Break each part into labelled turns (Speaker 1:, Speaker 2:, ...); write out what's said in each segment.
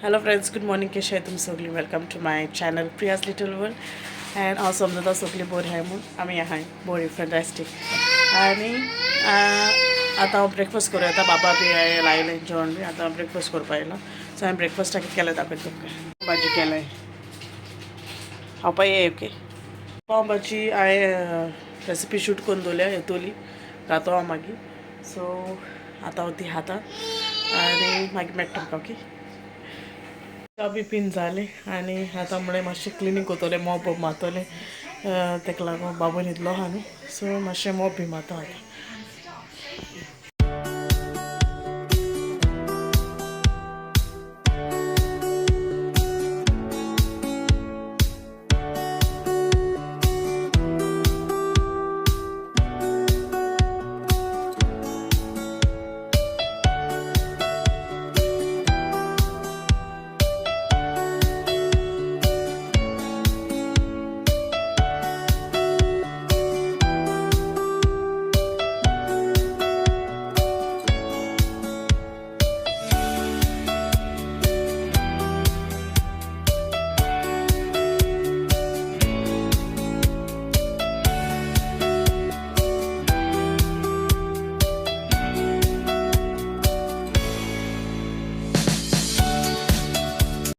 Speaker 1: Hello friends, good morning. कशे आहे तुम्ही सगळी? Welcome to my channel Priya's little world. And हांव समजता सगळी बरी आहाय म्हूण आमी आहाय बरी फॅन्टॅस्टीक. आनी आतां हांव ब्रेकफास्ट करूं येता. बाबा बी लायलें जेवण बी. आतां ब्रेकफास्ट करपा येयला. सो हांवें ब्रेकफास्टाक कितें केलें दाखयता तुमकां. भाजी केलें खावपा ये ओके. पाव भाजी हांवें रेसिपी शूट करून दवरल्या येतोली घातो हांव मागीर. सो आतां हांव ती खाता आनी मागीर मेळटा तुमकां ओके. चा बी पिन जालें आनी आतां म्हळें मातशें क्लिनींग कोतोलें मॉप बॉप मारतोलें. तेका लागून बाबू न्हिदलो आहा न्हू, सो मातशें मॉप बी मारता आतां.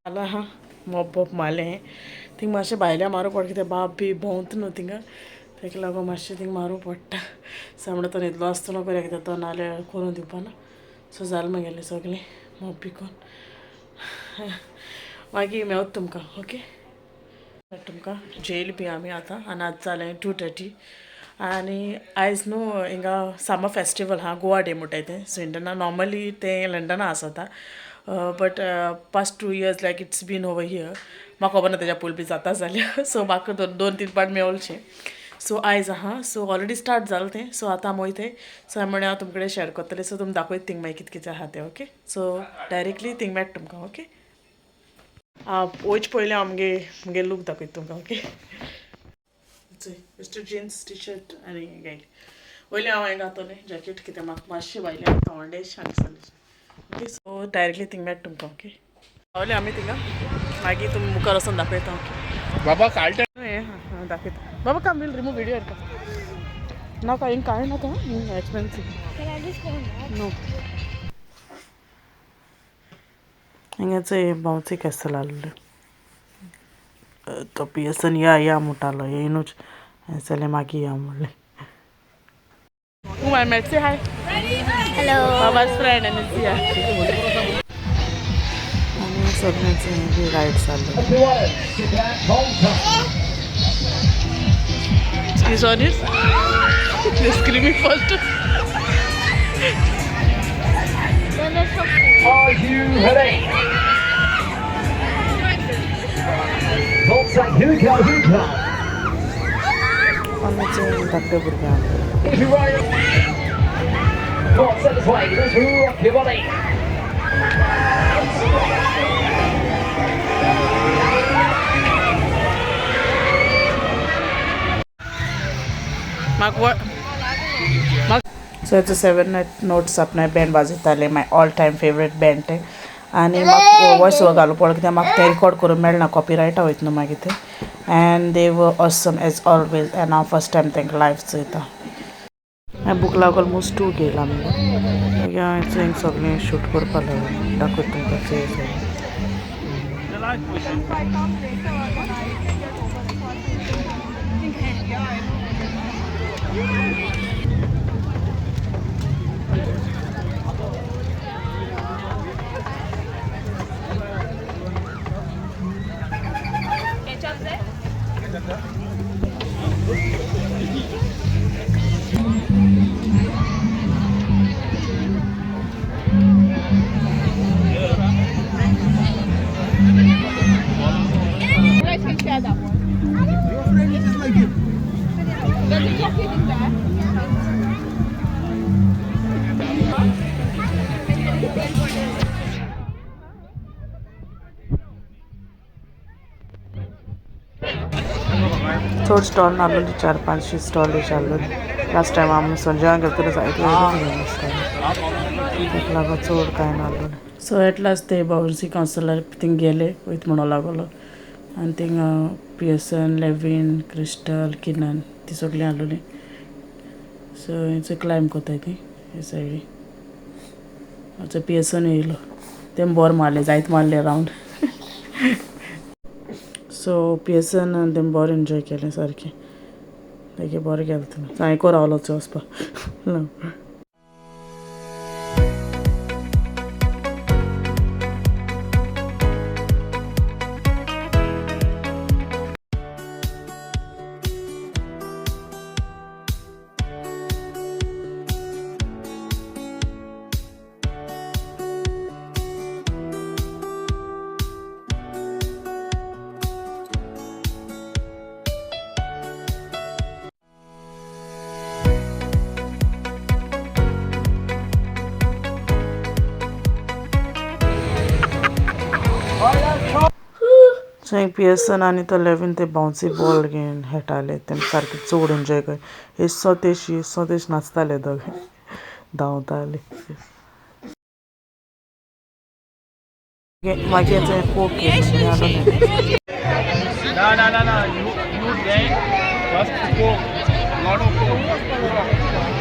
Speaker 1: जालां आहा मॉप बॉप मारलें. थिंग मातशें भायल्या मारूं पडटा कित्याक बाब बी भोंवता न्हू थिंगा, तेका लागून मातशें थिंग मारूं पडटा. सामणो तो न्हिदलो आसतलो बरें कित्याक तो नाल्यार करून दिवपाना. सो जालें म्हगेलें सगलें मॉप बी कोन्न मागीर मेवता तुमकां ओके. तुमकां जेयल बी आमी आतां आनी आतां जालें 2:30 आनी आयज न्हू हिंगा समर फेस्टिवल आहा गोवा डे म्हणटाय तें स्विडना. नॉर्मली तें लंडना आसता but past 2 years like it's been over here. म्हाका खबर ना तेज्या पयलीं बी जाता जाल्यार सो म्हाका 2-3 पाट मेवलशें. सो आयज आहा सो ऑलरेडी स्टार्ट जालें तें. सो आतां आमी वयताय. सो हांवें म्हळें हांव तुमचे कडेन शेअर करतलें. सो तुमी दाखयता थिंग मागीर कितें कितें आहा तें ओके. सो डायरेक्टली थिंग मेळटा तुमकां ओके. वयचे पयलीं हांव मुगे लूक दाखयता तुमकां ओके. बेश्टो जीन्स टी शर्ट आनी गायड. वयलें हांव हें घातोलें जॅकेट कित्याक म्हाका मातशें भायलें थोंडेशें हांगसरलें ओके. सो डायरेक्टली थिंग मेळटा तुमकां ओके. पावलें आमी थिंगा मागीर तुमी मुखार वचून दाखयता ओके.
Speaker 2: बाबा काळटे
Speaker 1: हें दाखयता. बाबा काम विल रिमूव व्हिडियो येता नाका हिंग कांय नाका एक्सपेन्सीव नो. हिंगाच बावची केसल आहलें तो पियसन या म्हणटालो येयनूच जाल्यार मागीर या म्हणलें. माय मेट से हाय.
Speaker 3: Hello.
Speaker 1: बाबाज फ्रेंड आनी सिया आनी सगळ्यांचें बी रायड जाल्लें. He's on it. They're screaming first.
Speaker 2: Are you ready? Volkswagen Hugo.
Speaker 1: आमचे धाकटे भुरगे आहा.
Speaker 2: If you're ready. What's this way? Let's rock your body.
Speaker 1: So हेचो 7 नोट्स आपणाय बँड वाजयताले माय ऑल टायम फेवरेट बँड ते. आनी म्हाका वॉयस ओवर घालूं पडलो कित्याक म्हाका तें रिकॉर्ड करून मेळना कॉपीरायटा वयता न्हू मागीर तें. एन्ड दे वर ऑसम एज ऑलवेज. एन्ड हांव फर्स्ट टायम तेंकां लायव्ह चोयता. हांवें बूक लागून ऑलमोस्ट 2 गेला मागीर हांवें सगळें शूट करपा लागून दाखयता तुमकां चोय. चड स्टॉल नासलोली 4-5 स्टॉल विचारलोली लास्ट टायम आमी संजय गेलो तरी जायत तेका लागून चड कांय नासलोलें. सो एट लास्ट ते बाउंसी कावन्सिलर थिंग गेले वयत म्हणून लागलो आनी thing Pearson Levin Crystal Keenan ती सगळीं आसलोलीं सो थंय क्लायंब कोत्ताय ती हे सायडी आतां पियर्सन येयलो तें बरें मारलें जायत मारलें रावंड सो पियर्सन तें बरें एन्जॉय केलें सारकें तेगे बरें गेलें थंय हांवें रावलो थंय वचपाक थंय पियर्सन आनी तो लेविन ते बाउन्सी बॉल घेवन खेळटाले तें सारकें चड एन्जॉय कर एसो तेश नाचताले दोगे धांवताले मागीर थंय कोक
Speaker 3: No. You drink first Coke, lot of Coke.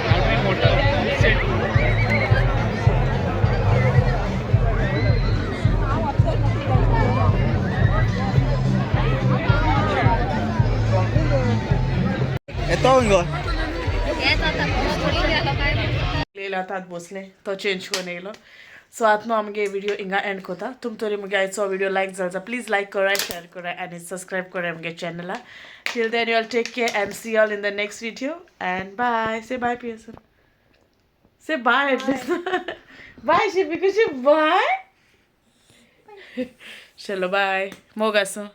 Speaker 3: Now drink water. Sit.
Speaker 1: लेला आतां बसलें तो चेंज करून येयलो सो आतां न्हू आमगे विडियो हिंगा एंड कोता तुम तरी मुगे आयचो विडियो लायक जाता प्लीज लायक कराय शेअर कराय आनी सबस्क्रायब कराय मुगे चॅनला till then you all take care and see all in the next video and bye से बाय पियर्सन से बाय एटलीस्ट बाय शिपी कशी बाय चलो बाय मोगासो